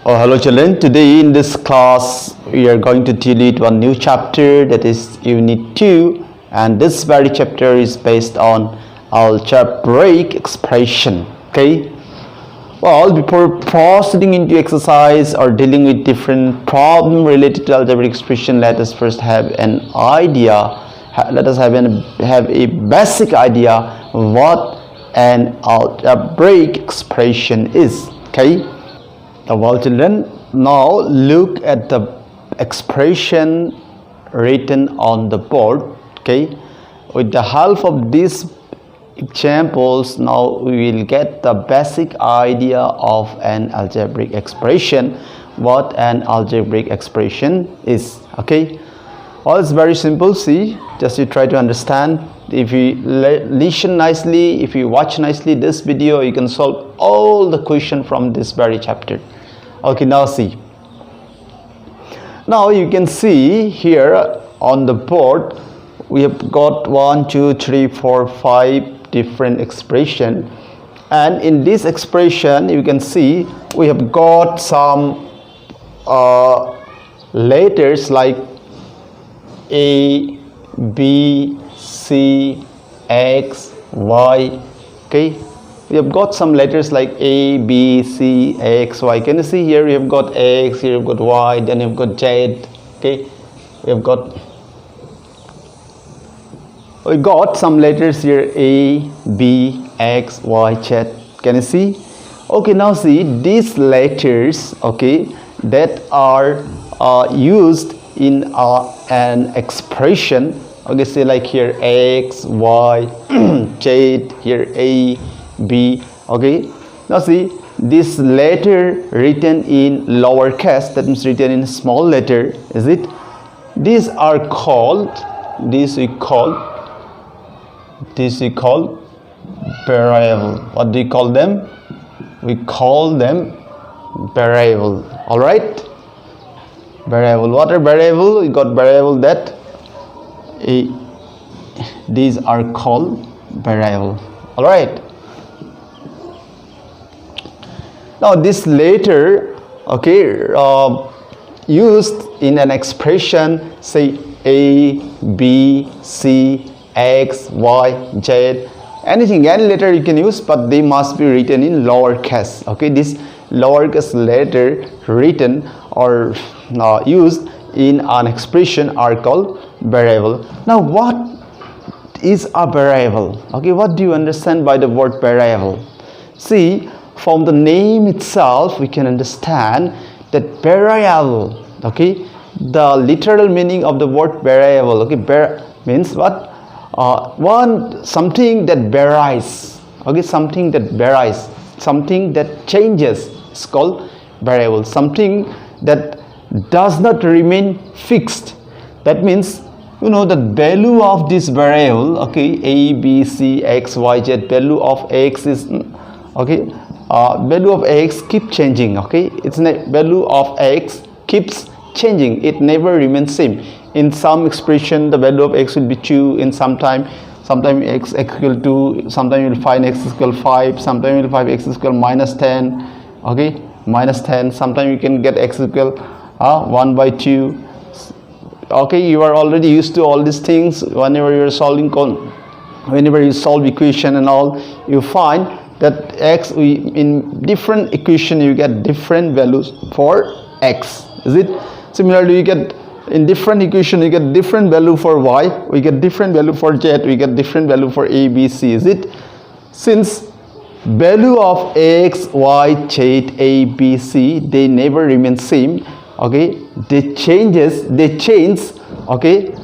Oh, hello children. Today in this class we are going to delete one new chapter, that is Unit 2, and this very chapter is based on algebraic expression. Okay. Well, before proceeding into exercise or dealing with different problem related to algebraic expression, let us first have an idea. Let us have a basic idea what an algebraic expression is. Okay. Well children, now look at the expression written on the board. Okay, with the help of these examples, now we will get the basic idea of an algebraic expression, what an algebraic expression is. Okay, well, it's very simple. See, just you try to understand. If you listen nicely, if you watch nicely this video, you can solve all the question from this very chapter. Okay, now see. Now you can see here on the board we have got 1, 2, 3, 4, 5 different expression, and in this expression you can see we have got some letters like A, B, C, X, Y. Okay, we have got some letters like A, B, C, X, Y. Can you see here? We have got X, here we've got Y, then we've got Z. Okay, we got some letters here A, B, X, Y, Z. Can you see? Okay, now see these letters. Okay, that are used in an expression. Okay, say like here X, Y, Z, here A, B. Okay, now see this letter written in lowercase, that means written in small letter, is it? These are called, this we call variable. What do you call them? We call them variable. All right, variable. What are variable? We got variable that these are called variable. All right. Now this letter, okay, used in an expression, say A, B, C, X, Y, Z, anything, any letter you can use, but they must be written in lowercase. Okay, this lowercase letter written or used in an expression are called variable. Now what is a variable? Okay, what do you understand by the word variable? See, from the name itself we can understand that variable, okay, the literal meaning of the word variable, okay, means what? Something that varies. Okay, something that varies, something that changes is called variable. Something that does not remain fixed. That means, you know, the value of this variable, okay, A, B, C, X, Y, Z, value of X is, okay, value of X keep changing. Okay, its value of X keeps changing, it never remains same. In some expression the value of X will be 2, in sometime X equal 2, sometime you will find X is equal 5, sometime you will find X is equal minus 10. Okay, minus 10, sometime you can get X is equal 1 by 2. Okay, you are already used to all these things. Whenever you are solving whenever you solve equation and all, you find that X, in different equation you get different values for X, is it? Similarly, you get in different equation you get different value for Y, we get different value for Z, we get different value for A, B, C, is it? Since value of X, Y, Z, A, B, C, they never remain same. Okay, they change. Okay,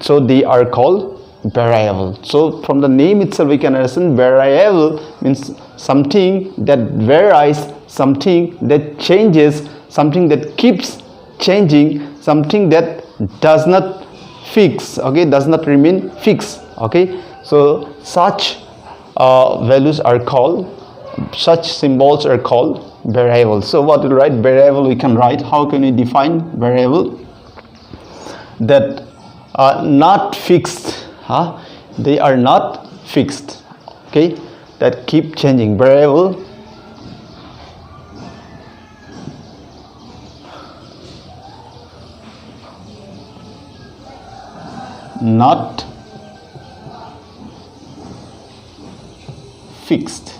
so they are called variable. So from the name itself we can understand variable means something that varies, something that changes, something that keeps changing, something that does not fix. Okay, does not remain fixed. Okay, so such values are called, such symbols are called variable. So what we write variable, we can write, how can we define variable? That not fixed, they are not fixed. Okay, that keep changing. Variable not fixed.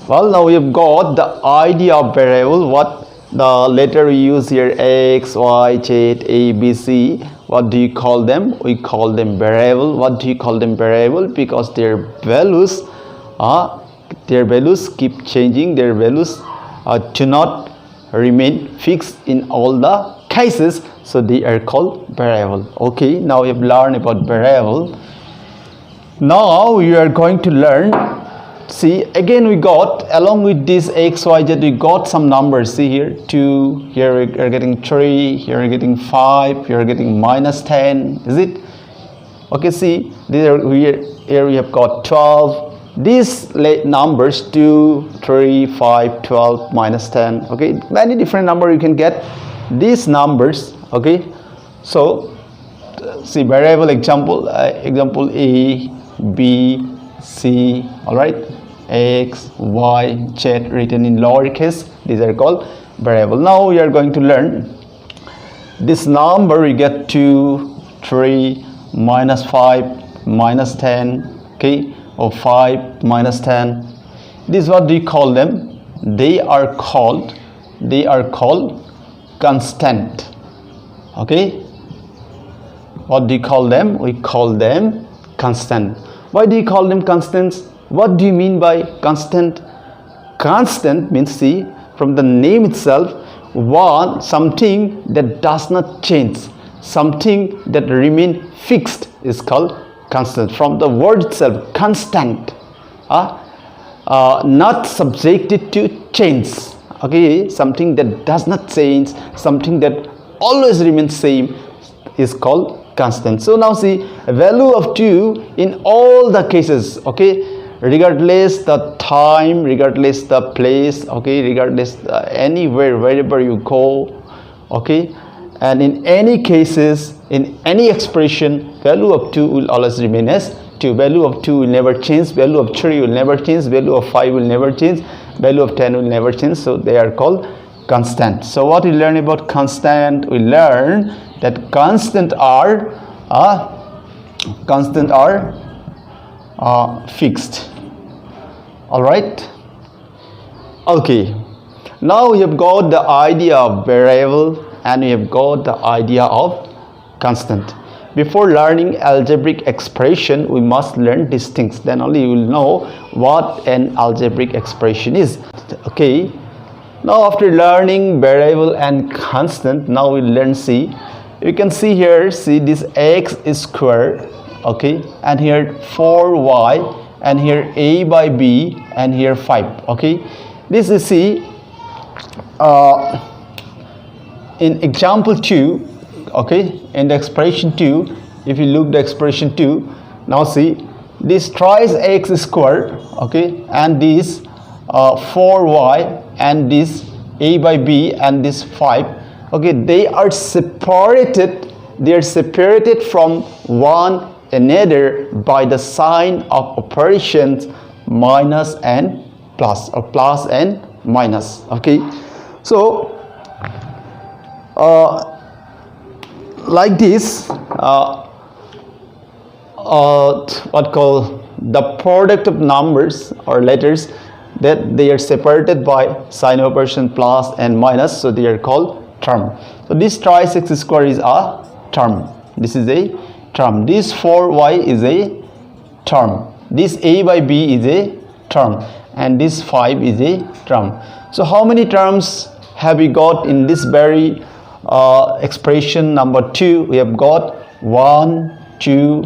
Well, now we have got the idea of variable. What the letter we use here, x, y, z, a, b, c, what do you call them? We call them variable. What do you call them variable? Because their values keep changing. Their values do not remain fixed in all the cases, so they are called variable. Okay, now we have learned about variable. Now we are going to learn, see, again we got, along with this x, y, z, we got some numbers. See here, 2, here we are getting 3, here we are getting 5, here we are getting -10, is it? Okay, see, here we have got 12. These numbers 2, 3, 5, 12, -10. Okay, many different numbers you can get these numbers. Okay, so see, variable example, example A, B, C, all right, x, y, z written in lowercase. These are called variable. Now we are going to learn this number. We get 2, 3, -5, -10. Okay, or 5, -10. This, what do you call them? They are called constant. Okay, what do you call them? We call them constant. Why do you call them constants? What do you mean by constant? Constant means, see, from the name itself, something that does not change, something that remain fixed is called constant. From the word itself, constant, not subjected to change. Okay, something that does not change, something that always remains same is called constant. So now see, a value of 2 in all the cases, okay, regardless the time, regardless the place, okay, regardless anywhere, wherever you go, okay, and in any cases, in any expression, value of 2 will always remain as 2. Value of 2 will never change, value of 3 will never change, value of 5 will never change, value of 10 will never change. So they are called constant. So what we learn about constant? We learn that constant are fixed. All right. Okay. Now we have got the idea of variable and we have got the idea of constant. Before learning algebraic expression, we must learn these things. Then only you will know what an algebraic expression is. Okay. Now after learning variable and constant, now we learn C. You can see here, see this x is square, okay, and here 4y, and here a by b, and here 5. Okay, this is C. In example 2, okay, in the expression 2, if you look the expression 2, now see this thrice x square, okay, and this 4y, and this a by b, and this 5, okay, they are separated from one another by the sign of operations minus and plus, or plus and minus. Okay, so like this, what called the product of numbers or letters, that they are separated by sign of operation plus and minus, so they are called term. So this thrice x square is a term. This is a term. This 4y is a term. This a by b is a term, and this 5 is a term. So how many terms have we got in this very expression number 2? We have got 1, 2,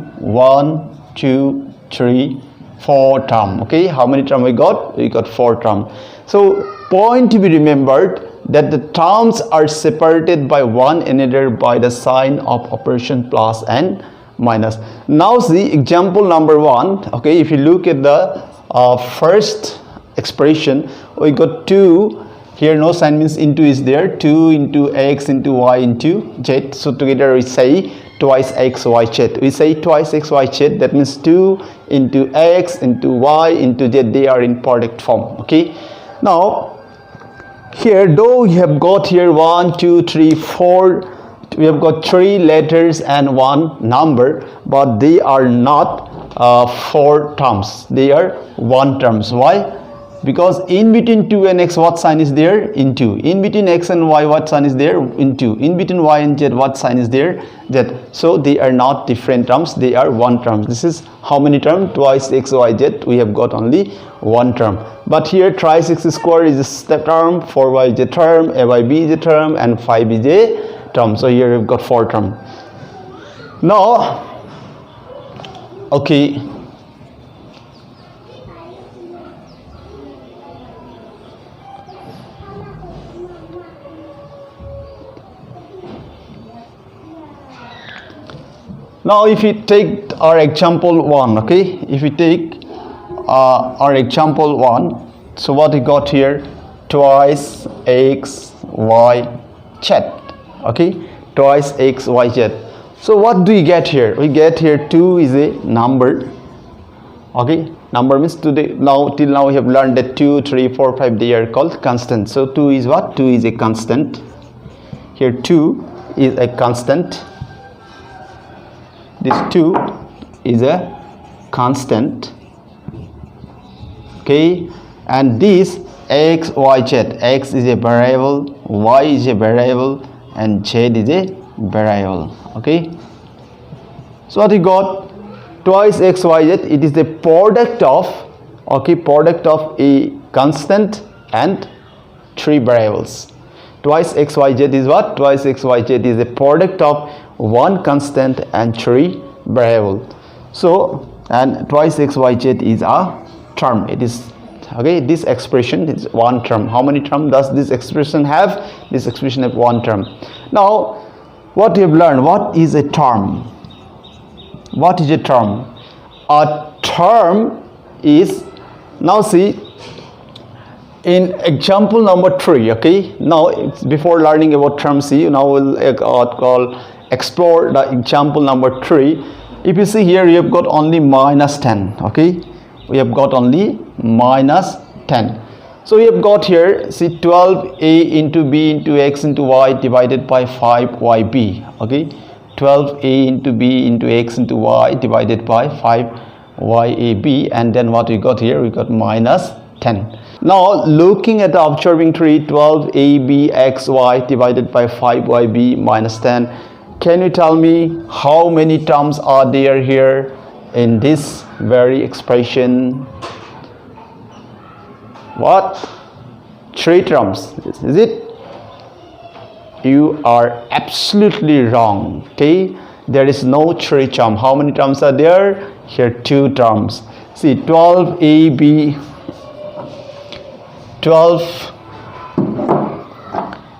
3, 4 term. Okay, how many term we got? We got 4 term. So point to be remembered that the terms are separated by one another by the sign of operation plus and minus. Now see example number 1. Okay, if you look at the first expression, we got 2. Here no sign means into is there. 2 into x into y into z. So together we say twice x y z. We say twice x y z. That means 2 into x into y into z. They are in product form. Okay. Now here, though we have got here 1, 2, 3, 4 we have got 3 letters and 1 number, but they are not 4 terms. They are 1 terms. Why? Because in between 2 and x, what sign is there? Into. In between x and y, what sign is there? Into. In between y and z, what sign is there? Z. So they are not different terms, they are 1 term. This is how many terms? Twice x, y, z. We have got only 1 term. But here thrice x square is a term, 4y is a term, a by b is a term, and 5 is a term. So here we've got 4 terms. Now, okay. Now if we take our example 1, okay, if we take our example 1, so what we got here? Twice x, y, z, okay, twice x, y, z. So what do we get here? We get here 2 is a number, okay, number means till now we have learned that 2, 3, 4, 5, they are called constant. So 2 is what? 2 is a constant. Here 2 is a constant. This 2 is a constant, okay, and this x, y, z, x is a variable, y is a variable, and z is a variable, okay. So what we got? Twice x, y, z, it is the product of, okay, product of a constant and 3 variables. Twice x, y, z is what? Twice x, y, z is the product of 1 constant and 3 variable. So, and twice x, y, z is a term. It is, okay, this expression is 1 term. How many terms does this expression have? This expression have 1 term. Now, what we have learned, what is a term? What is a term? A term is, now see, in example number 3, okay, now before learning about terms, see, now we'll explore the example number 3. If you see here, you have got only minus 10, okay, we have got only minus 10. So we have got here, see, 12a into b into x into y divided by 5yb, okay, 12a into b into x into y divided by 5yab, and then what we got here? We got minus 10. Now looking at the observing tree, 12abxy divided by 5yb minus 10, can you tell me how many terms are there here in this very expression? What? 3 terms, is it? You are absolutely wrong, okay, there is no 3 terms. How many terms are there? Here 2 terms. See, 12ab, 12,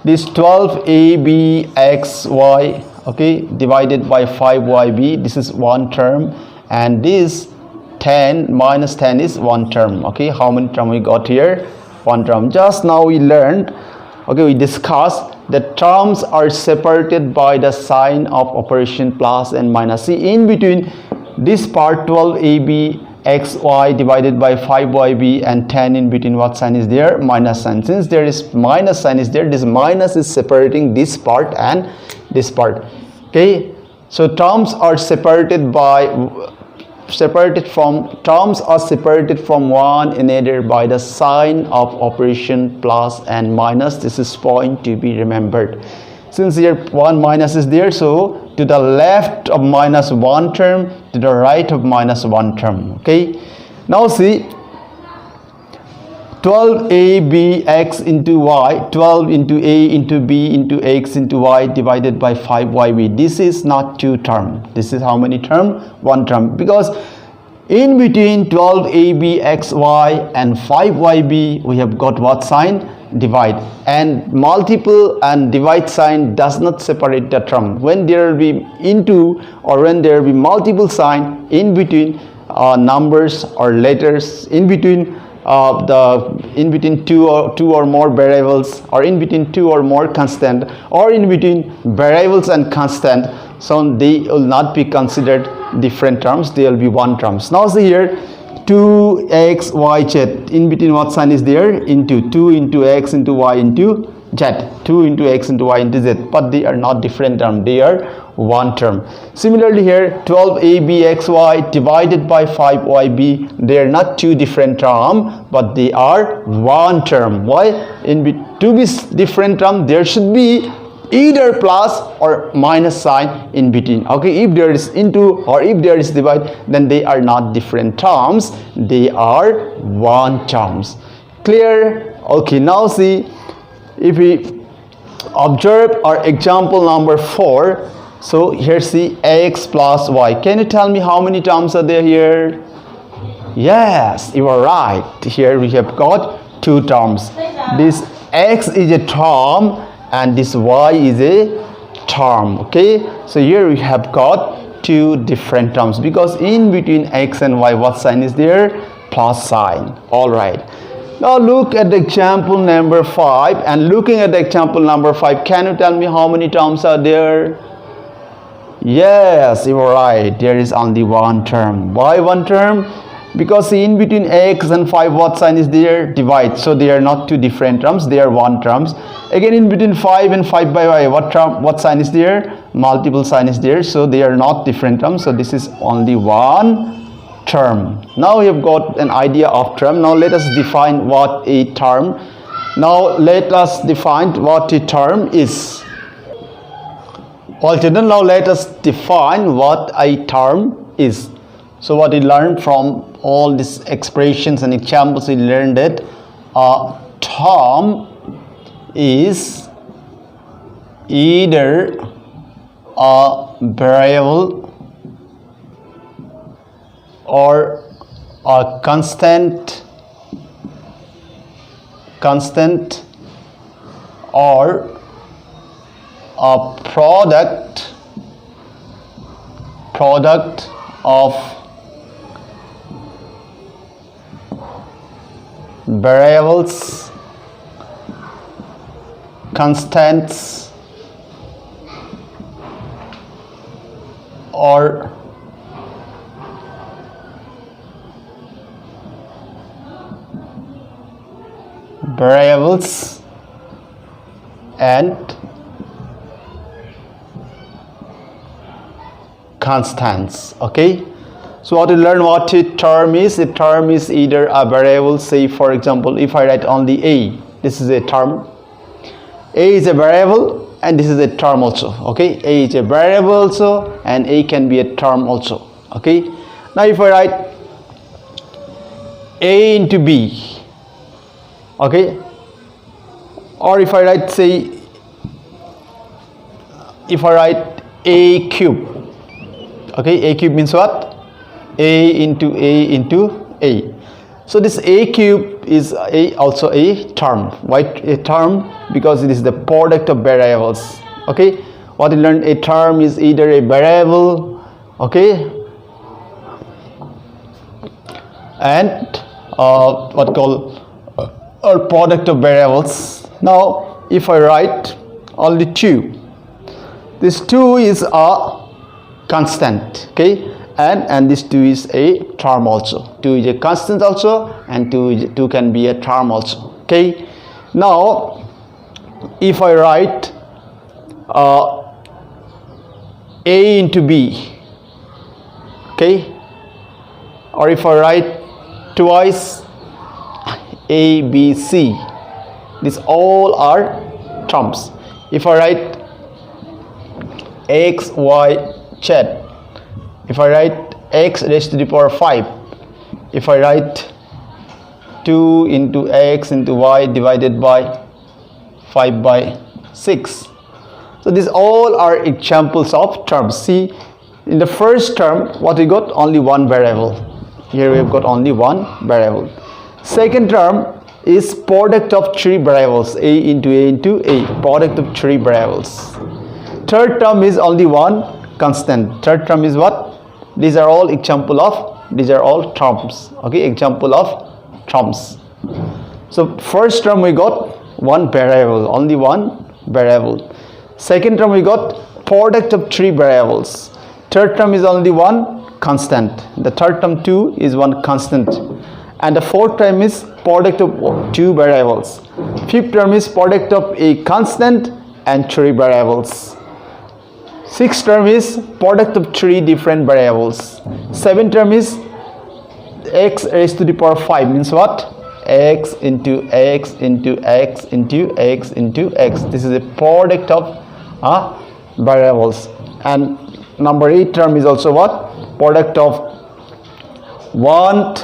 this 12abxy, okay, divided by 5yb, this is 1 term, and this 10 minus 10 is 1 term, okay. How many terms we got here? 1 term. Just now we learned, okay, we discussed that terms are separated by the sign of operation plus and minus. See, in between this part 12ab xy divided by 5yb and 10, in between what sign is there? Minus sign. Since there is minus sign is there, this minus is separating this part and this part, okay. So terms are separated from one another by the sign of operation plus and minus. This is point to be remembered. Since here 1 minus is there, so to the left of minus 1 term, to the right of minus 1 term, okay. Now see, 12abx into y, 12 into a into b into x into y divided by 5yb. This is not 2 term. This is how many term? 1 term. Because in between 12abxy and 5yb, we have got what sign? Divide. And multiple and divide sign does not separate the term. When there will be into or when there will be multiple sign in between numbers or letters, in between two or more variables, or in between 2 or more constant, or in between variables and constant, so they will not be considered different terms, they will be 1 terms. Now see here, 2x y z. In between what sign is there? Into 2 into x into y into z. 2 into x into y into z. But they are not different term. They are one term. Similarly here 12abxy divided by 5yb. They are not two different term, but they are one term. Why? To be different term, there should be either plus or minus sign in between. Okay, if there is into or if there is divide, then they are not different terms, they are one terms. Clear? Okay, now see, if we observe our example number 4. So here see x plus y. Can you tell me how many terms are there here? Yes, you are right. Here we have got two terms. This x is a term and this y is a term. Okay, so here we have got two different terms because in between x and y what sign is there? Plus sign. All right, now look at the example number 5, and looking at the example number 5, can you tell me how many terms are there? Yes, you are right, there is only one term. Why one term? Because in between x and 5 what sign is there? Divide. So they are not two different terms, they are one terms. Again in between 5 and 5 by y what sign is there? Multiple sign is there, so they are not different terms. So this is only one term. Now we have got an idea of term. Now let us define what a term. Now let us define what a term is. Well children, now let us define what a term is. So what we learned from all these expressions and examples, we learned that a term is either a variable or a constant or a product of variables, constants, or variables and constants. Okay, so what we learn what a term is. A term is either a variable. Say for example, if I write only a, this is a term. A is a variable and this is a term also. Okay, a is a variable also and a can be a term also. Okay, now if I write a into b, okay, or if I write, say, if I write a cube, okay, a cube means what? A into a into a. So this a cube is also a term. Why a term? Because it is the product of variables. Okay, what we learned, a term is either a variable, okay, and what called a product of variables. Now if I write only 2, this 2 is a constant. Okay, and this 2 is a term also. 2 is a constant also, and 2 can be a term also. Okay, now if I write a into b, okay, or if I write twice a b c, these all are terms. If I write x y z, if I write x raised to the power 5, if I write 2 into x into y divided by 5 by 6. So these all are examples of terms. See, in the first term what we got? Only one variable. Here we have got only one variable. Second term is product of 3 variables, a into a, product of 3 variables. Third term is only one constant. Third term is what? These are all example of, these are all terms. Okay, example of terms. So first term we got one variable, only one variable. Second term we got product of 3 variables. Third term is only one constant. The third term 2 is one constant. And the fourth term is product of two variables. Fifth term is product of a constant and three variables. Sixth term is product of three different variables. Seventh term is x raised to the power 5 means what? X into x into x into x into x. This is a product of variables. And number 8 term is also what? Product of one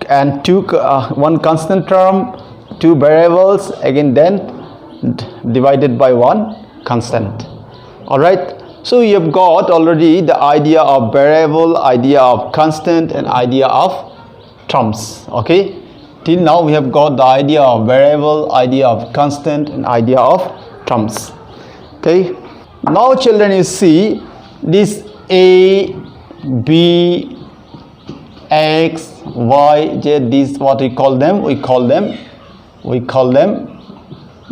and two, one constant term, two variables, again then divided by one constant. Alright, so you have got already the idea of variable, idea of constant, and idea of terms. Okay, till now we have got the idea of variable, idea of constant, and idea of terms. Okay, now children, you see this a, b, x, y, z, these what we call them? We call them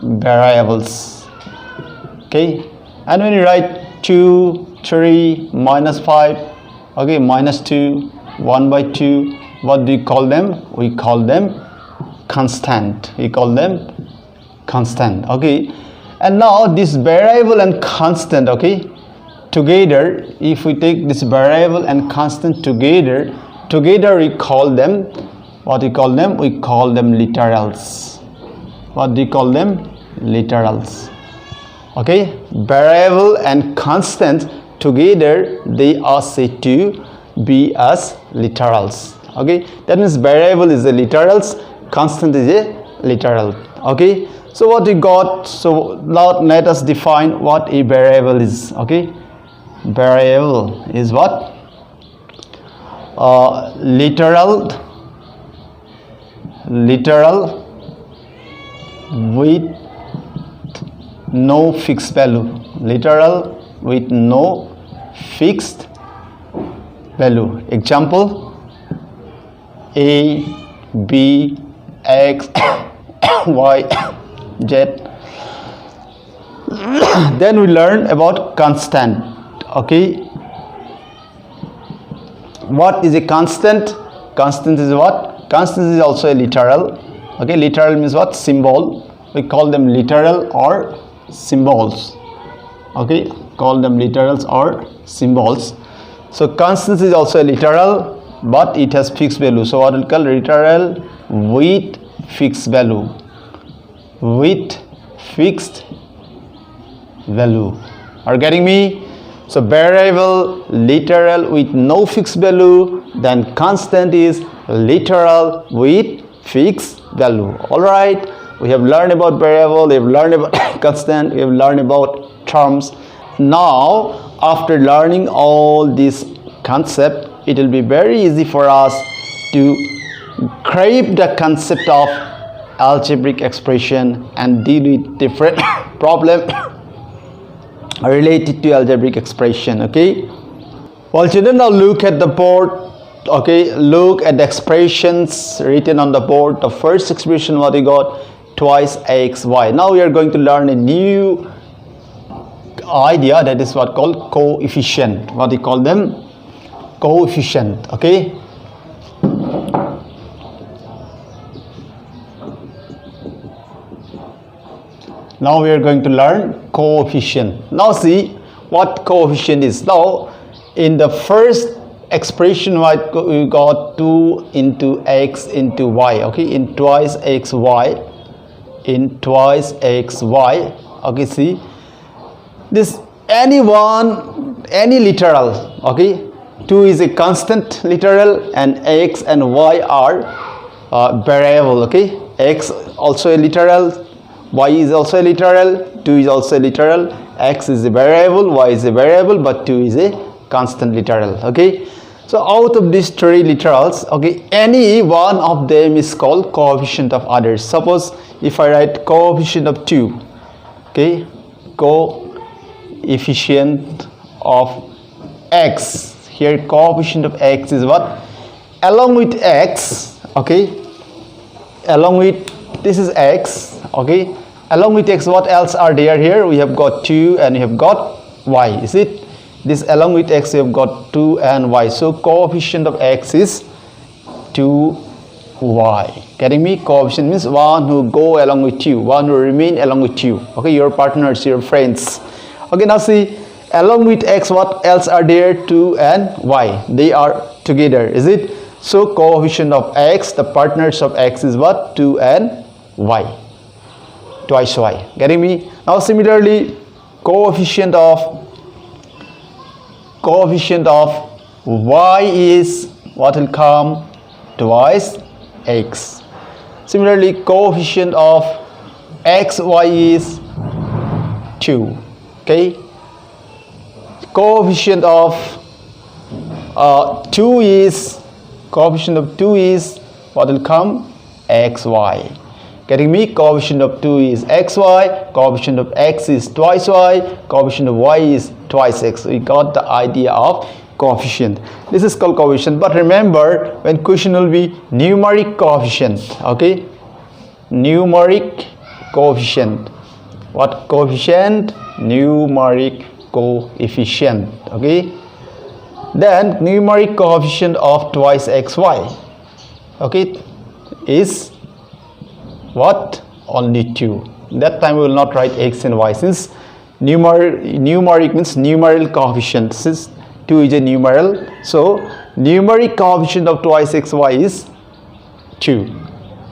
variables. Okay, and when you write 2, 3, minus 5, okay, minus 2, 1 by 2, what do you call them? We call them constant. We call them constant. Okay, and now this variable and constant, okay, together, if we take this variable and constant together we call them, what we call them? We call them literals. What do you call them? Literals. Okay, variable and constant together, they are said to be as literals. Okay, that means variable is a literals, constant is a literal. Okay, so what we got? So now let us define what a variable is. Okay, variable is what? Literal with no fixed value. Literal with no fixed value. Example: a, b, x, y, z. Then we learn about constant. Okay, what is a constant? Constant is what? Constant is also a literal. Okay, literal means what? Symbol. We call them literal or symbols. Okay, call them literals or symbols. So constant is also a literal, but it has fixed value. So what we call literal with fixed value. With fixed value. Are you getting me? So variable, literal with no fixed value, then constant is literal with fixed value. Alright, we have learned about variable, we have learned about constant, we have learned about terms. Now, after learning all this concept, it will be very easy for us to grasp the concept of algebraic expression and deal with different problem related to algebraic expression. Okay, well children, now look at the board. Okay, look at the expressions written on the board. The first expression what we got, twice x y. Now we are going to learn a new idea, that is what called coefficient. What we call them? Coefficient. Okay, now we are going to learn coefficient. Now see what coefficient is. Now in the first expression what we got 2 into x into y. Okay, in twice x y, in twice x y. Okay, see this any literal. Okay, 2 is a constant literal and x and y are variable. Okay, x also a literal, y is also a literal, 2 is also a literal, x is a variable, y is a variable, but 2 is a constant literal. Okay, so out of these three literals, okay, any one of them is called coefficient of others. Suppose if I write coefficient of 2, okay, coefficient of x, here coefficient of x is what? Along with x, okay, along with, this is x, okay, along with x what else are there here? We have got 2 and we have got y, is it? This along with x we have got 2 and y, so coefficient of x is 2y. Getting me? Coefficient means one who go along with you, one who remain along with you, okay, your partners, your friends. Okay, now see, along with x what else are there? 2 and y, they are together, is it? So coefficient of x, the partners of x is what? 2 and y, twice y. Getting me? Now similarly, coefficient of y is what will come? Twice x. Similarly, coefficient of xy is 2. Okay, coefficient of 2 is what will come? Xy. Getting me? Coefficient of 2 is xy, coefficient of x is twice y, coefficient of y is twice x. We got the idea of coefficient. This is called coefficient. But remember, when question will be numeric coefficient, okay, numeric coefficient. What coefficient? Numeric coefficient. Okay, then numeric coefficient of twice xy, okay, is what? Only 2. That time we will not write x and y, since numeric means numeral coefficient, since 2 is a numeral, so numeric coefficient of twice xy is 2.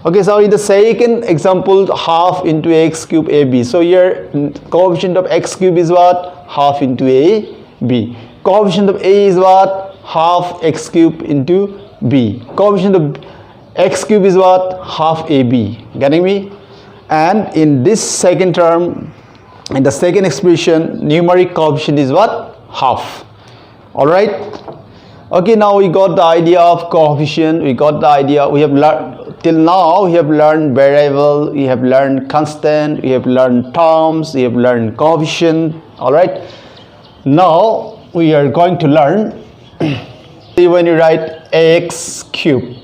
Okay, so in the second example, half into x cube ab. So here coefficient of x cube is what? Half into a b. Coefficient of a is what? Half x cube into b. Coefficient of x cube is what? Half ab. Getting me? And in this second term, in the second expression, numeric coefficient is what? Half. Alright? Okay, now we got the idea of coefficient. We got the idea. We have learned, till now we have learned variable, we have learned constant, we have learned terms, we have learned coefficient. Alright? Now we are going to learn when you write x cube.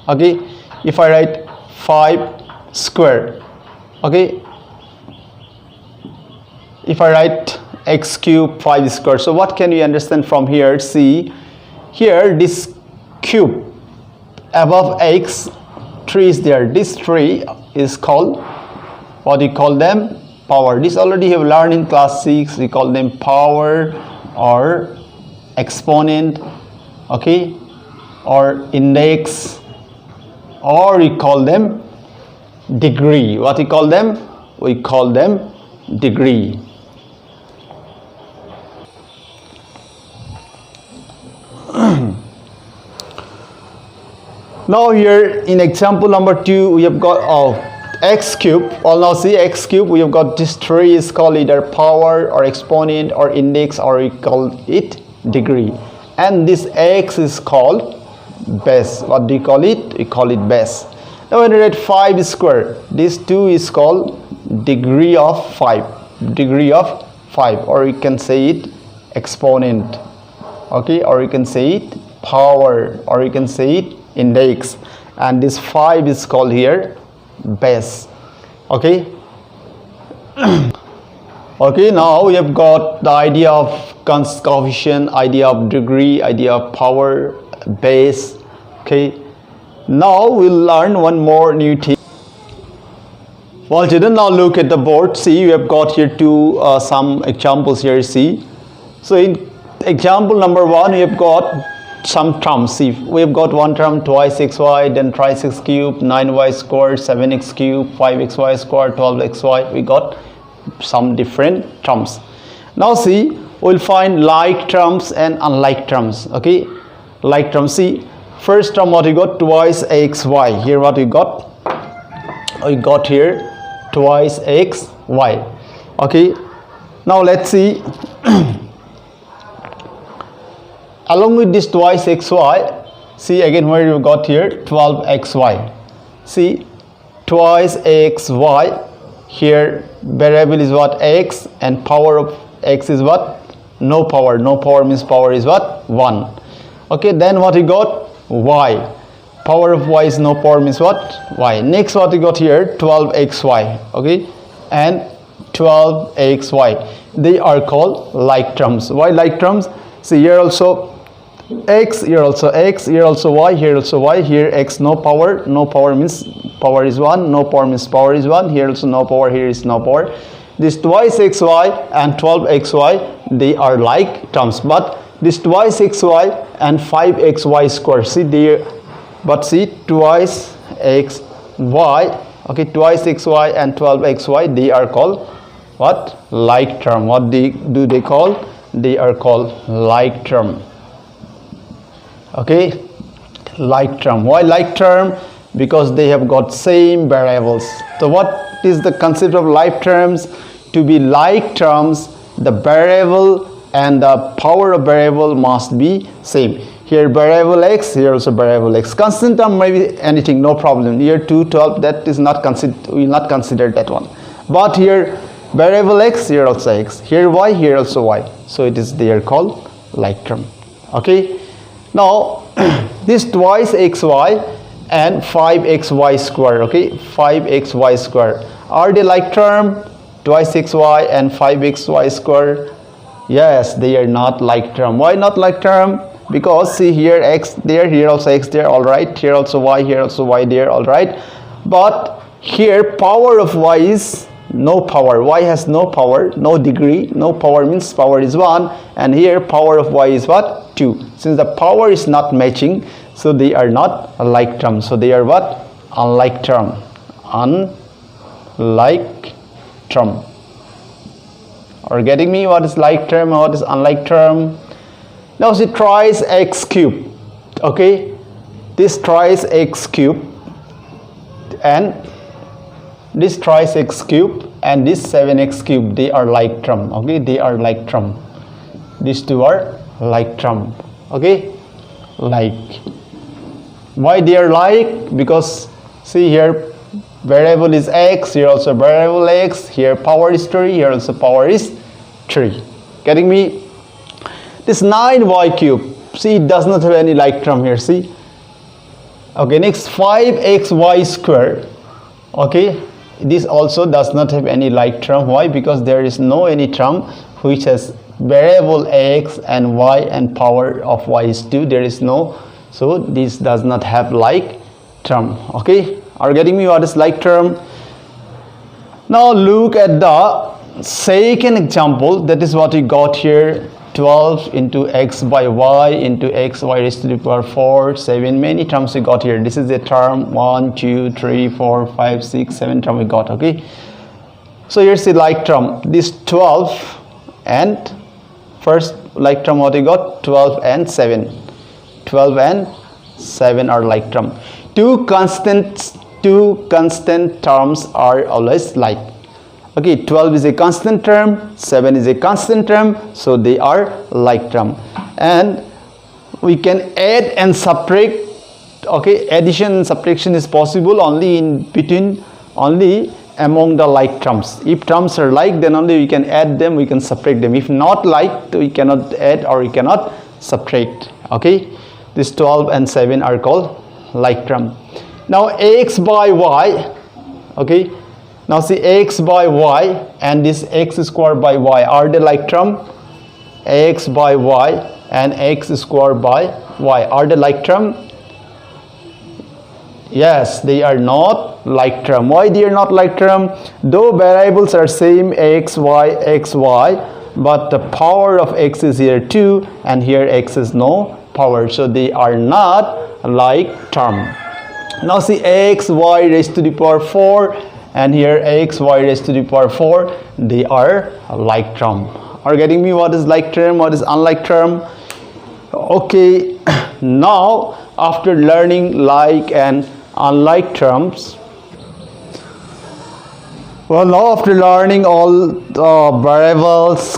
Okay, if I write 5 square, okay, if I write x cube 5 square, so what can we understand from here? See, here this cube above x, 3 is there. This 3 is called, what we call them? Power. This already have learned in class 6. We call them power or exponent, okay, or index, or we call them degree. What we call them? We call them degree. Now here in example number 2 we have got x cube. Well, now see x cube, we have got this 3 is called either power or exponent or index, or we call it degree, and this x is called base. What do you call it? We call it base. Now when you write 5 square, this 2 is called degree of 5, degree of 5, or you can say it exponent, okay, or you can say it power, or you can say it index, and this 5 is called here base. Okay. Okay, now we have got the idea of coefficient, idea of degree, idea of power, base. Okay, now we'll learn one more new thing. Well, children, now look at the board. See, we have got here some examples here. See, so in example number 1 we have got some terms. See, we have got one term twice xy, then thrice x cube, 9y squared, 7x cube, 5xy squared, 12xy. We got some different terms. Now see, we'll find like terms and unlike terms. Okay, like terms. See, first term what we got? Twice xy. Here what we got? We got here twice xy. Okay, now let's see. Along with this twice xy, see again where you got here 12xy. See, twice xy, here variable is what? X, and power of x is what? No power. No power means power is what? 1. Okay, then what we got? Y. Power of y is no power means what? Y. Next what we got here? 12xy. Okay, and 12xy. They are called like terms. Why like terms? See, here also x, here also x, here also y, here also y, here x no power. No power means power is 1, no power means power is 1, here also no power, here is no power. This twice xy and 12xy, they are like terms, but this twice xy and 5xy square, see they, but see twice xy, okay, twice xy and 12xy, they are called what? Like term. What do they call? They are called like term. Okay, like term. Why like term? Because they have got same variables. So what is the concept of like terms? To be like terms, the variable and the power of variable must be same. Here variable x, here also variable x. Constant term may be anything, no problem. Here 2, 12, that is not considered, we will not consider that one. But here variable x, here also x. Here y, here also y. So it is, they are called like term. Okay. Now this twice xy and 5xy square, okay, 5xy square, are they like term? Twice xy and 5xy square? Yes, they are not like term. Why not like term? Because see here x there, here also x there, all right, here also y, here also y there, all right, but here power of y is no power. Y has no power, no degree. No power means power is 1, and here power of y is what? 2. Since the power is not matching, so they are not a like term. So they are what? Unlike term. Unlike term. Are you getting me? What is like term and what is unlike term? Now see twice x cube. Okay, this twice x cube and this twice x cube and this 7x cube, they are like term. Okay, they are like term. These two are like term. Okay, like. Why they are like? Because see here variable is x, here also variable x, here power is 3, here also power is 3. Getting me? This 9y cube, see it does not have any like term here, see. Okay, next 5xy square. Okay, this also does not have any like term. Why? Because there is no any term which has variable x and y and power of y is 2. There is no, so this does not have like term. Okay, are you getting me? What is like term? Now look at the second example. That is what we got here. 12 into x by y into x y raised to the power 4, 7, many terms we got here. This is the term 1, 2, 3, 4, 5, 6, 7 term we got. Okay, so here's the like term. This 12 and first like term what we got? 12 and 7. 12 and 7 are like term. Two constant terms are always like. Okay, 12 is a constant term, 7 is a constant term, so they are like term. And we can add and subtract. Okay, addition and subtraction is possible only in between, only among the like terms. If terms are like, then only we can add them, we can subtract them. If not like, we cannot add or we cannot subtract. Okay, this 12 and 7 are called like term. Now x by y, okay, now see x by y and this x square by y, are they like term? X by y and x square by y, are they like term? Yes, they are not like term. Why they are not like term? Though variables are same x, y, but the power of x is here 2 and here x is no power, so they are not like term. Now see x, y raised to the power 4 and here x, y raised to the power 4, they are like term. Are you getting me? What is like term? What is unlike term? Okay, now after learning like and unlike terms, well, now after learning all the variables,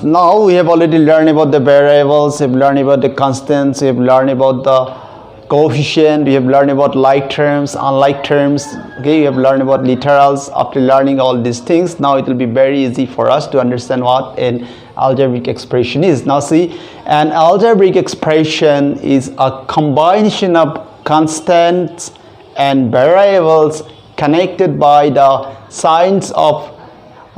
now we have already learned about the variables, we have learned about the constants, we have learned about the coefficient, we have learned about like terms, unlike terms. Okay, we have learned about literals. After learning all these things, now it will be very easy for us to understand what an algebraic expression is. Now see, an algebraic expression is a combination of constants and variables connected by the signs of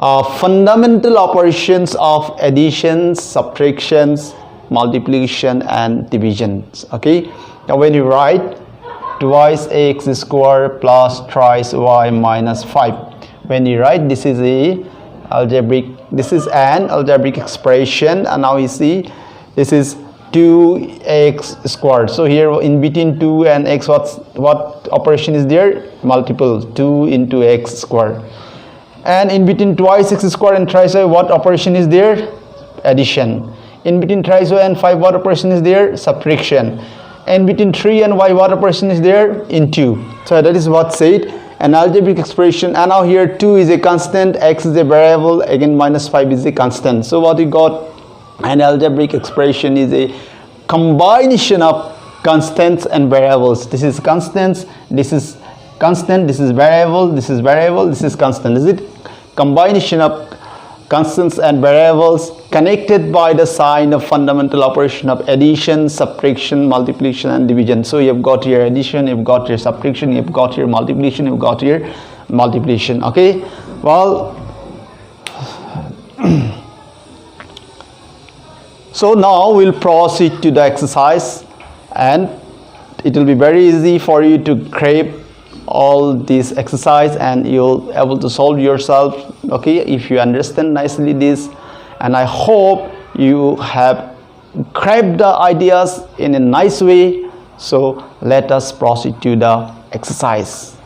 fundamental operations of addition, subtractions, multiplication and divisions. Okay, now when you write twice x squared plus thrice y minus 5, when you write this is an algebraic expression, and now you see this is 2x squared. So here in between 2 and x, what operation is there? Multiple, 2 into x squared. And in between twice x squared and thrice y, what operation is there? Addition. In between thrice y and 5, what operation is there? Subtraction. And between 3 and y, what operation is there? Into. So that is what said an algebraic expression. And now here 2 is a constant, x is a variable, again minus 5 is a constant. So what you got? An algebraic expression is a combination of constants and variables. This is constants, this is constant, this is variable, this is variable, this is constant. Is it? Combination of constants and variables connected by the sign of fundamental operation of addition, subtraction, multiplication and division. So you've got your addition, you've got your subtraction, you've got your multiplication, you've got your multiplication. Okay, well, so now we'll proceed to the exercise, and it will be very easy for you to grab all this exercise and you'll able to solve yourself, okay, if you understand nicely this. And I hope you have grabbed the ideas in a nice way. So let us proceed to the exercise.